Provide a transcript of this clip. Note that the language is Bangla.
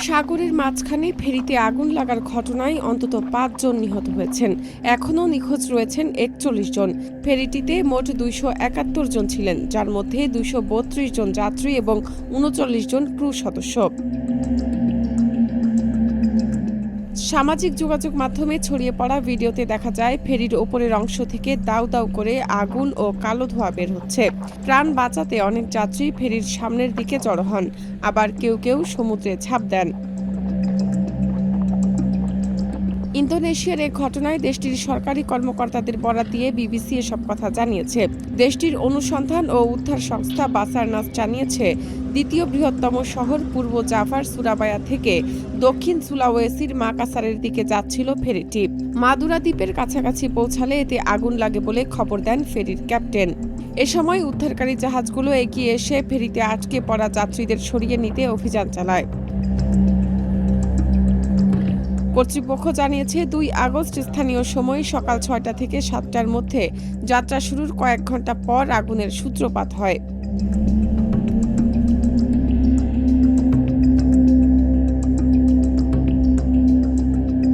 সাগরের মাঝখানে ফেরিতে আগুন লাগার ঘটনায় অন্তত ৫ জন নিহত হয়েছেন। এখনও নিখোঁজ রয়েছেন ৪১ জন। ফেরিটিতে মোট ২৭১ জন ছিলেন, যার মধ্যে ২৩২ জন যাত্রী এবং ৩৯ জন ক্রু সদস্য। সামাজিক যোগাযোগ মাধ্যমে ছড়িয়ে পড়া ভিডিওতে দেখা যায় ফেরির ওপরের অংশ থেকে দাউ দাউ করে আগুন ও কালো ধোঁয়া বের হচ্ছে। প্রাণ বাঁচাতে অনেক যাত্রী ফেরির সামনের দিকে জড়ো হন, আবার কেউ কেউ সমুদ্রে ঝাঁপ দেন। ইন্দোনেশিয়ার এই ঘটনায় দেশটির সরকারি কর্মকর্তাদের বরাত দিয়ে বিবিসি এসব কথা জানিয়েছে। দেশটির অনুসন্ধান ও উদ্ধার সংস্থা বাসারনাস জানিয়েছে, দ্বিতীয় বৃহত্তম শহর পূর্ব জাভার সুরাবায়া থেকে দক্ষিণ সুলাওয়েসির মাকাসারের দিকে যাচ্ছিল ফেরিটি। মাদুরা দ্বীপের কাছাকাছি পৌঁছালে এতে আগুন লাগে বলে খবর দেন ফেরির ক্যাপ্টেন। এ সময় উদ্ধারকারী জাহাজগুলো এগিয়ে এসে ফেরিতে আটকে পড়া যাত্রীদের সরিয়ে নিতে অভিযান চালায়। কর্তৃপক্ষ জানিয়েছে, ২ আগস্ট স্থানীয় সময় সকাল ৬টা থেকে ৭টার মধ্যে যাত্রা শুরুর কয়েক ঘণ্টা পর আগুনের সূত্রপাত হয়।